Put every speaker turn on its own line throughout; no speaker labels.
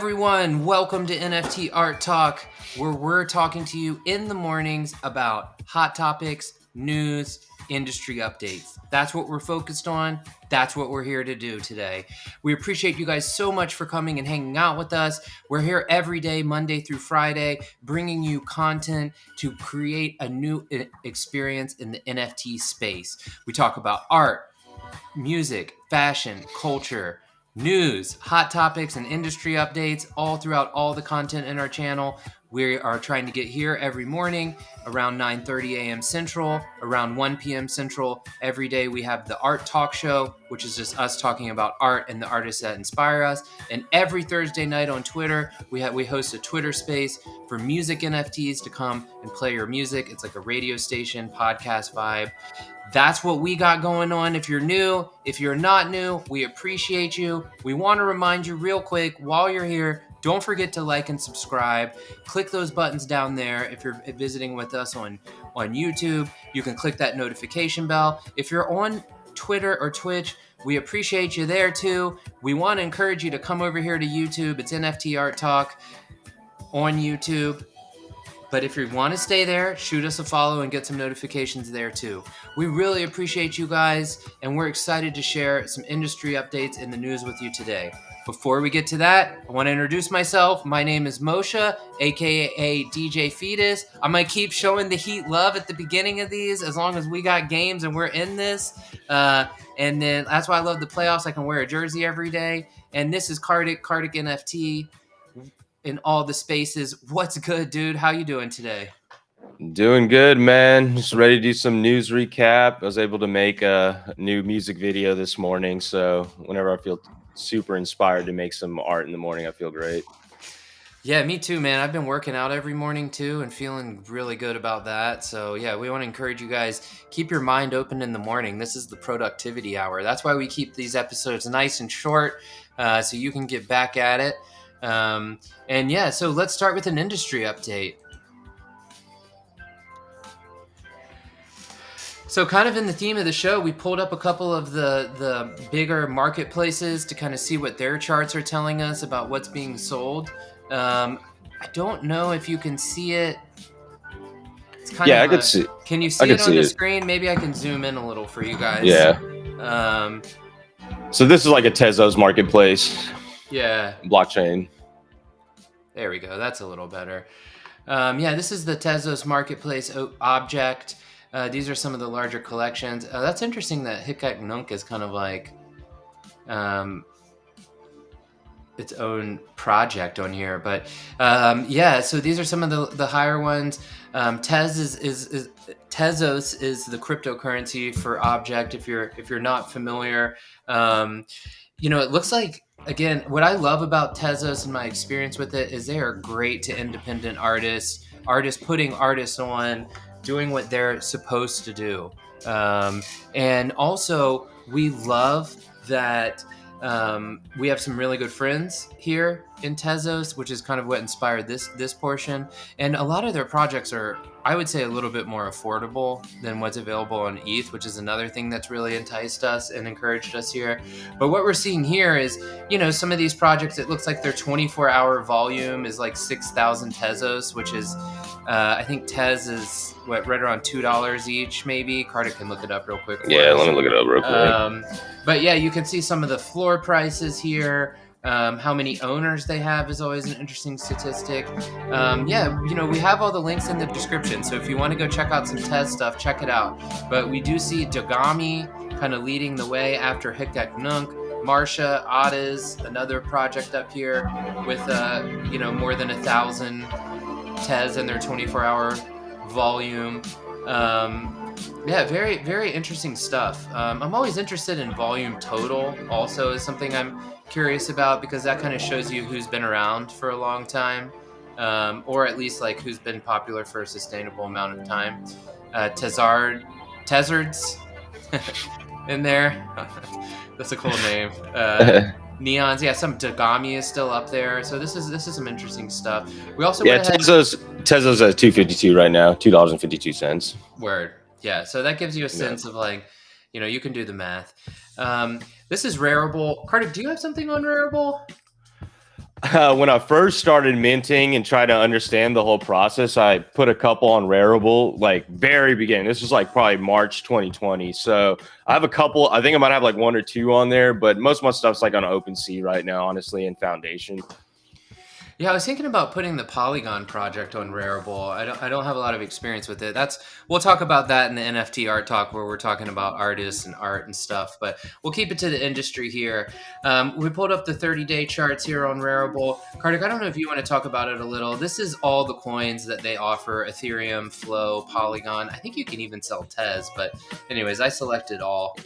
everyone, welcome to NFT Art Talk, where we're talking to you in the mornings about hot topics, news, industry updates. That's what we're focused on. That's what we're here to do today. We appreciate you guys so much for coming and hanging out with us. We're here every day, Monday through Friday, bringing you content to create a new experience in the NFT space. We talk about art, music, fashion, culture, news, hot topics, and industry updates all throughout all the content in our channel. We are trying to get here every morning around 9:30 a.m. Central, around 1 p.m. Central. Every day we have the Art Talk Show, which is just us talking about art and the artists that inspire us. And every Thursday night on Twitter, we host a Twitter space for music NFTs to come and play your music. It's like a radio station, podcast vibe. That's what we got going on. If you're new, if you're not new, we appreciate you. We want to remind you real quick while you're here, don't forget to like and subscribe. Click those buttons down there. If you're visiting with us on YouTube, you can click that notification bell. If you're on Twitter or Twitch, we appreciate you there too. We want to encourage you to come over here to YouTube. It's NFT Art Talk on YouTube. But if you want to stay there, shoot us a follow and get some notifications there too. We really appreciate you guys, and we're excited to share some industry updates in the news with you today. Before we get to that, I want to introduce myself. My name is Moshe, aka DJ Fetus. I might keep showing the Heat love at the beginning of these as long as we got games and we're in this. And then that's why I love the playoffs. I can wear a jersey every day. And this is Cardic NFT. In all the spaces. What's good, dude? How you doing today?
Doing good, man. Just ready to do some news recap. I was able to make a new music video this morning, so whenever I feel super inspired to make some art in the morning, I feel great.
Yeah, me too, man. I've been working out every morning too and feeling really good about that. So yeah, we want to encourage you guys, keep your mind open in the morning. This is the productivity hour. That's why we keep these episodes nice and short, so you can get back at it. And yeah, so let's start with an industry update. So kind of in the theme of the show, we pulled up a couple of the bigger marketplaces to kind of see what their charts are telling us about what's being sold. I don't know if you can see it. It's kind of
I can see.
Can you see it on the screen? Maybe I can zoom in a little for you guys.
Yeah. So this is like a Tezos marketplace.
Yeah.
Blockchain.
There we go. That's a little better. Yeah, this is the Tezos marketplace Objkt. These are some of the larger collections. That's interesting that Hikkak is kind of like its own project on here. But yeah, so these are some of the higher ones. Tezos is the cryptocurrency for Objkt. If you're not familiar, it looks like. Again, what I love about Tezos and my experience with it is they are great to independent artists putting artists on, doing what they're supposed to do. And also, we love that we have some really good friends here in Tezos, which is kind of what inspired this portion. And a lot of their projects are, I would say, a little bit more affordable than what's available on ETH, which is another thing that's really enticed us and encouraged us here. But what we're seeing here is, some of these projects, it looks like their 24-hour volume is like 6,000 Tezos, which is, I think Tez is right around $2 each, maybe. Carter can look it up real quick.
Yeah, let me look it up real quick.
But yeah, you can see some of the floor prices here. How many owners they have is always an interesting statistic. Yeah, we have all the links in the description. So if you want to go check out some Tez stuff, check it out. But we do see Dogami kind of leading the way after Hikkak. Marsha, Otis, another project up here with, more than 1,000 Tez in their 24-hour volume. Yeah, very, very interesting stuff. I'm always interested in volume total also is something I'm curious about because that kind of shows you who's been around for a long time, or at least like who's been popular for a sustainable amount of time. Tezards in there. That's a cool name. Neons, yeah, some Dogami is still up there. So this is some interesting stuff. We also
Tezos at $2.52 right now, $2.52.
Word. Yeah, so that gives you a sense of like, you can do the math. This is Rarible. Carter, do you have something on Rarible?
When I first started minting and tried to understand the whole process, I put a couple on Rarible, like very beginning. This was like probably March 2020. So I have a couple. I think I might have like one or two on there, but most of my stuff's like on OpenSea right now, honestly, in Foundation.
Yeah, I was thinking about putting the Polygon project on Rarible. I don't have a lot of experience with it. We'll talk about that in the NFT art talk where we're talking about artists and art and stuff. But we'll keep it to the industry here. We pulled up the 30-day charts here on Rarible. Kartik, I don't know if you want to talk about it a little. This is all the coins that they offer: Ethereum, Flow, Polygon. I think you can even sell Tez. But anyways, I selected all.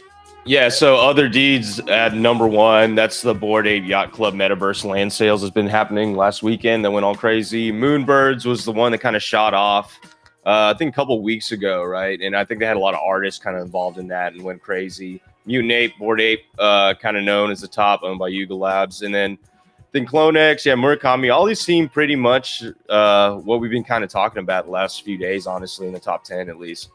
Yeah, so other deeds at number one, that's the Bored Ape Yacht Club Metaverse land sales has been happening last weekend. That went all crazy. Moonbirds was the one that kind of shot off, I think a couple weeks ago, right? And I think they had a lot of artists kind of involved in that and went crazy. Mutant Ape, Bored Ape, kind of known as the top, owned by Yuga Labs. And then Coingecko, yeah, Murakami, all these seem pretty much what we've been kind of talking about the last few days, honestly, in the top 10 at least.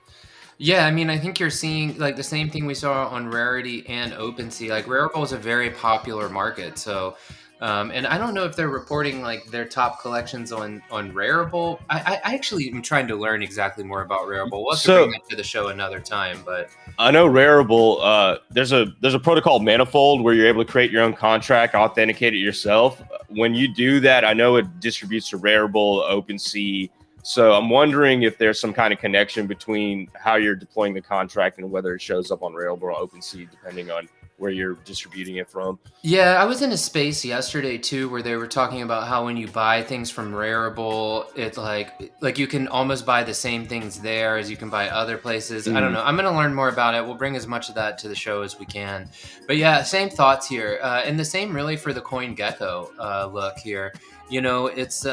Yeah, I mean, I think you're seeing like the same thing we saw on Rarity and OpenSea. Like Rarible is a very popular market, so and I don't know if they're reporting like their top collections on Rarible. I actually am trying to learn exactly more about Rarible. We'll have to bring that to the show another time. But
I know Rarible. There's a protocol Manifold where you're able to create your own contract, authenticate it yourself. When you do that, I know it distributes to Rarible, OpenSea. So I'm wondering if there's some kind of connection between how you're deploying the contract and whether it shows up on Rarible or OpenSea, depending on where you're distributing it from.
Yeah, I was in a space yesterday too where they were talking about how when you buy things from Rarible, it's like you can almost buy the same things there as you can buy other places. I don't know. I'm going to learn more about it. We'll bring as much of that to the show as we can. But yeah, same thoughts here. And the same really for the Coingecko look here. You know, it's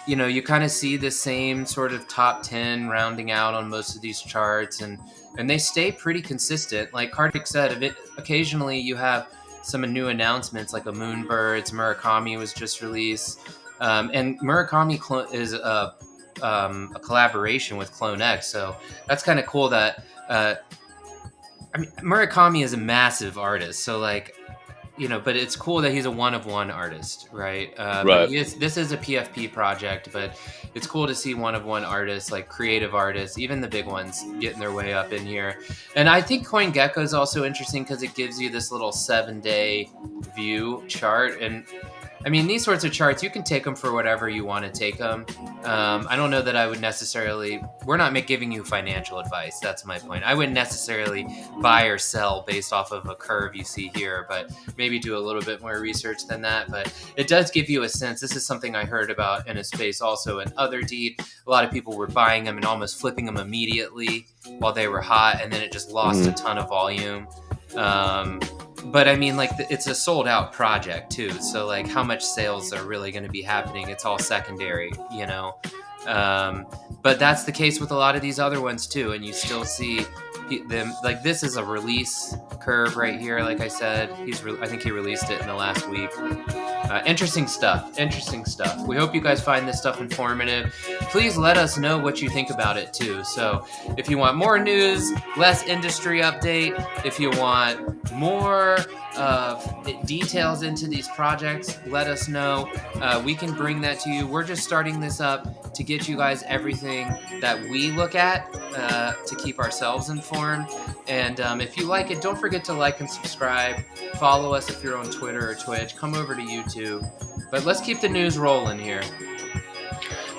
you know, you kind of see the same sort of top 10 rounding out on most of these charts, and they stay pretty consistent. Like Kartik said, occasionally you have some new announcements, like a Moonbirds, Murakami was just released, and Murakami is a collaboration with Coingecko, so that's kind of cool. That I mean, Murakami is a massive artist, so like, you know, but it's cool that he's a one-of-one artist, right?
Right.
This is a PFP project, but it's cool to see one-of-one artists, like creative artists, even the big ones, getting their way up in here. And I think Coingecko is also interesting because it gives you this little 7-day view chart. And I mean, these sorts of charts, you can take them for whatever you want to take them. I don't know that I would necessarily, we're not giving you financial advice. That's my point. I wouldn't necessarily buy or sell based off of a curve you see here, but maybe do a little bit more research than that. But it does give you a sense. This is something I heard about in a space also in other deed. A lot of people were buying them and almost flipping them immediately while they were hot, and then it just lost a ton of volume. But I mean, like, it's a sold out project too. So like how much sales are really going to be happening? It's all secondary, you know? But that's the case with a lot of these other ones too. And you still see them, like, this is a release curve right here. Like I said, I think he released it in the last week. Interesting stuff. We hope you guys find this stuff informative. Please let us know what you think about it too. So if you want more news, less industry update, if you want more details into these projects, let us know. We can bring that to you. We're just starting this up to get you guys everything that we look at to keep ourselves informed. And if you like it, don't forget to like and subscribe. Follow us if you're on Twitter or Twitch. Come over to YouTube. But let's keep the news rolling here.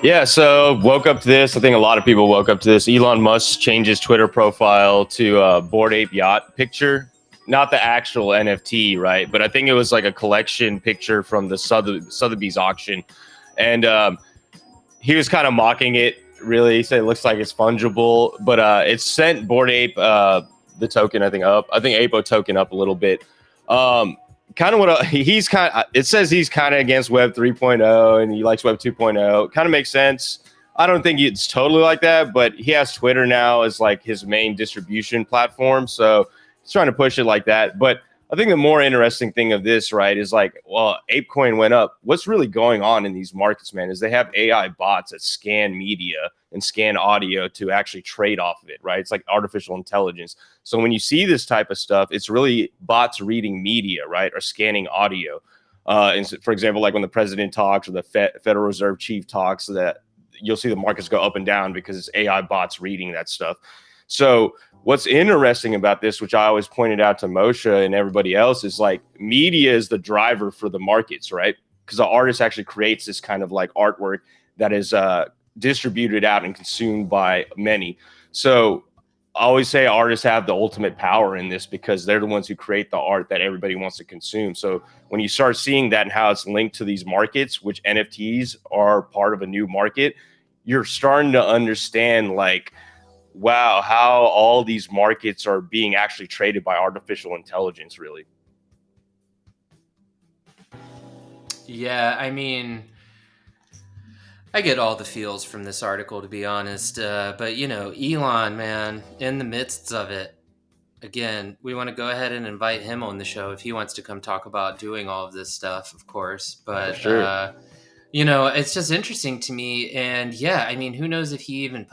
Yeah, so woke up to this. I think a lot of people woke up to this. Elon Musk changed his Twitter profile to a Bored Ape Yacht picture. Not the actual NFT, right? But I think it was like a collection picture from the Sotheby's auction. And he was kind of mocking it, really. He said it looks like it's fungible. But it sent Bored Ape, the token, I think, up. I think Apo token up a little bit. Kind of what he's kind of, it says he's kind of against Web 3.0 and he likes Web 2.0. Kind of makes sense. I don't think it's totally like that, but he has Twitter now as like his main distribution platform. So he's trying to push it like that. But I think the more interesting thing of this, right, is like, well, Apecoin went up. What's really going on in these markets, man, is they have AI bots that scan media and scan audio to actually trade off of it, right? It's like artificial intelligence. So when you see this type of stuff, it's really bots reading media, right, or scanning audio. And so, for example, like when the president talks or the Federal Reserve chief talks, that you'll see the markets go up and down because it's AI bots reading that stuff. So what's interesting about this, which I always pointed out to Moshe and everybody else, is like media is the driver for the markets, right? Because the artist actually creates this kind of like artwork that is distributed out and consumed by many. So I always say artists have the ultimate power in this because they're the ones who create the art that everybody wants to consume. So when you start seeing that and how it's linked to these markets, which NFTs are part of a new market, you're starting to understand like, wow, how all these markets are being actually traded by artificial intelligence, really.
Yeah, I mean, I get all the feels from this article, to be honest. But, you know, Elon, man, in the midst of it, again, we want to go ahead and invite him on the show if he wants to come talk about doing all of this stuff, of course. But,
sure.
you know, it's just interesting to me. And yeah, I mean, who knows if he even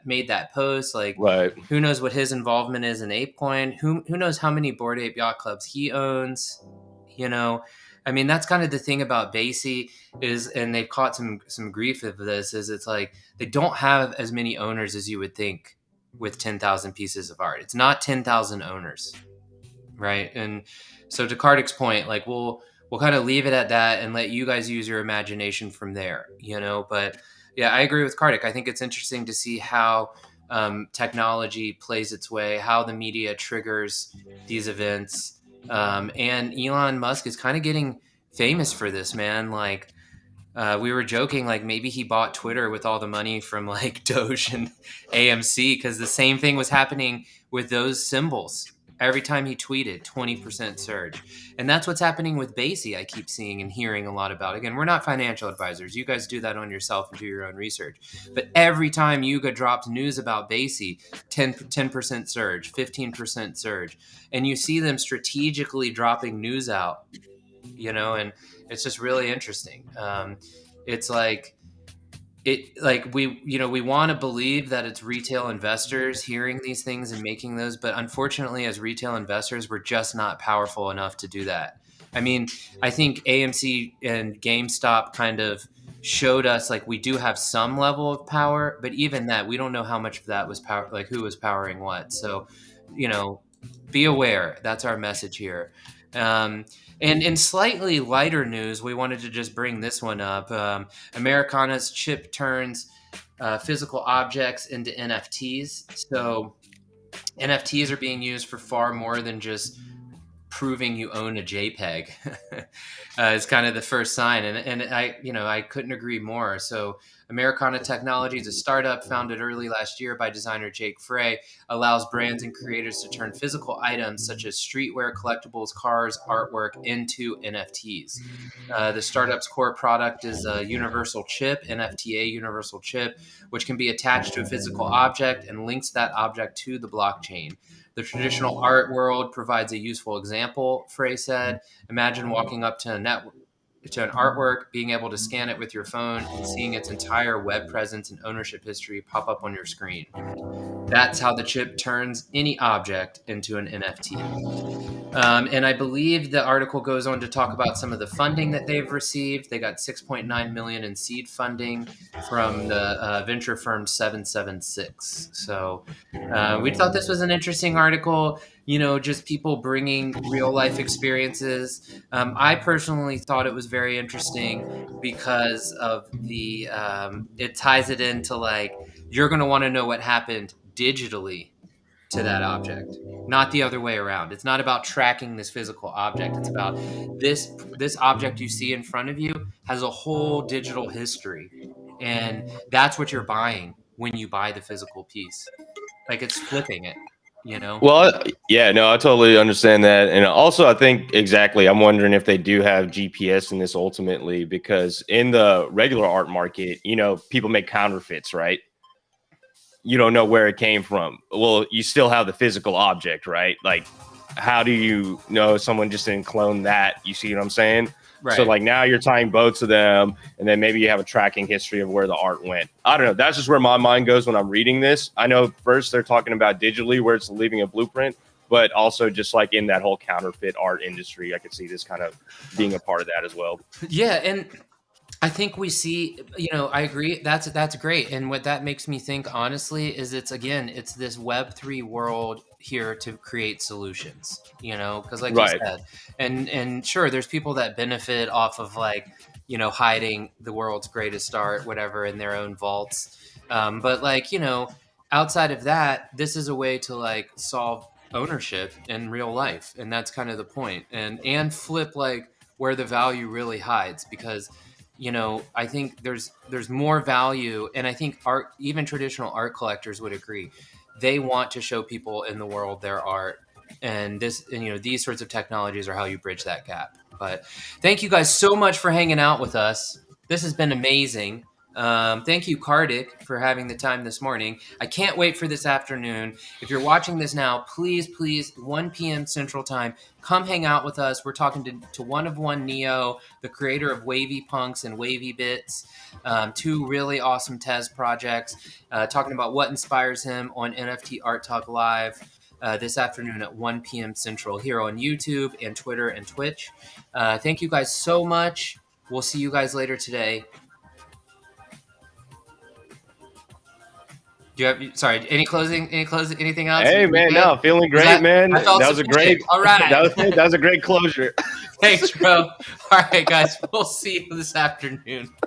made that post? Like,
right.
Who knows what his involvement is in Apecoin? Who knows how many Bored Ape Yacht Clubs he owns? You know, I mean, that's kind of the thing about Bayc is, and they've caught some grief of this, is it's like they don't have as many owners as you would think with 10,000 pieces of art. It's not 10,000 owners, right? And so to Kardic's point, like we'll kind of leave it at that and let you guys use your imagination from there, you know? But yeah, I agree with Kardik. I think it's interesting to see how technology plays its way, how the media triggers these events. And Elon Musk is kind of getting famous for this, man. Like we were joking, like maybe he bought Twitter with all the money from like Doge and AMC, because the same thing was happening with those symbols. Every time he tweeted, 20% surge. And that's what's happening with Bayc, I keep seeing and hearing a lot about. Again, we're not financial advisors. You guys do that on yourself and do your own research. But every time Yuga dropped news about Bayc, 10% surge, 15% surge. And you see them strategically dropping news out, you know, and it's just really interesting. It's like, we want to believe that it's retail investors hearing these things and making those, but unfortunately as retail investors, we're just not powerful enough to do that. I mean, I think AMC and GameStop kind of showed us like we do have some level of power, but even that, we don't know how much of that was power, like who was powering what. So, you know, be aware. That's our message here. And in slightly lighter news, we wanted to just bring this one up. Americana's chip turns physical objects into NFTs. So NFTs are being used for far more than just proving you own a JPEG. Is kind of the first sign. And I couldn't agree more. So Americana Technology is a startup founded early last year by designer Jake Frey, allows brands and creators to turn physical items such as streetwear, collectibles, cars, artwork into NFTs. The startup's core product is a universal chip, NFTA universal chip, which can be attached to a physical object and links that object to the blockchain. The traditional art world provides a useful example, Frey said. Imagine walking up to an artwork, being able to scan it with your phone, and seeing its entire web presence and ownership history pop up on your screen. That's how the chip turns any object into an NFT. And I believe the article goes on to talk about some of the funding that they've received. They got $6.9 million in seed funding from the venture firm 776. So we thought this was an interesting article. You know, just people bringing real life experiences. I personally thought it was very interesting because of the it ties it into like you're going to want to know what happened digitally to that object, not the other way around. It's not about tracking this physical object. It's about this object you see in front of you has a whole digital history, and that's what you're buying when you buy the physical piece. Like it's flipping it, you know?
Well, yeah, no, I totally understand that. And also, I think exactly, I'm wondering if they do have GPS in this ultimately, because in the regular art market, you know, people make counterfeits, right? You don't know where it came from. Well, you still have the physical object, right? Like, how do you know someone just didn't clone that? You see what I'm saying? Right. So like now you're tying both to them, and then maybe you have a tracking history of where the art went. I don't know. That's just where my mind goes when I'm reading this. I know first they're talking about digitally where it's leaving a blueprint, but also just like in that whole counterfeit art industry, I could see this kind of being a part of that as well.
Yeah, and I think we see, I agree. That's great. And what that makes me think, honestly, is it's this Web3 world here to create solutions. Because like you
Right.
said, and sure, there's people that benefit off of like hiding the world's greatest art, whatever, in their own vaults. But like outside of that, this is a way to like solve ownership in real life, and that's kind of the point. And flip like where the value really hides, because I think there's more value, and I think art, even traditional art collectors would agree, they want to show people in the world their art, and these sorts of technologies are how you bridge that gap. But thank you guys so much for hanging out with us. This has been amazing. Thank you, Kardik, for having the time this morning. I can't wait for this afternoon. If you're watching this now, please, 1 p.m. Central Time, come hang out with us. We're talking to One of One Neo, the creator of Wavy Punks and Wavy Bits, two really awesome Tez projects, talking about what inspires him on NFT Art Talk Live this afternoon at 1 p.m. Central here on YouTube and Twitter and Twitch. Thank you guys so much. We'll see you guys later today. Do you have any closing, anything else?
Hey man, no, feeling great, man. That was a great.
All right,
that was a great closure.
Thanks, bro. All right, guys, we'll see you this afternoon.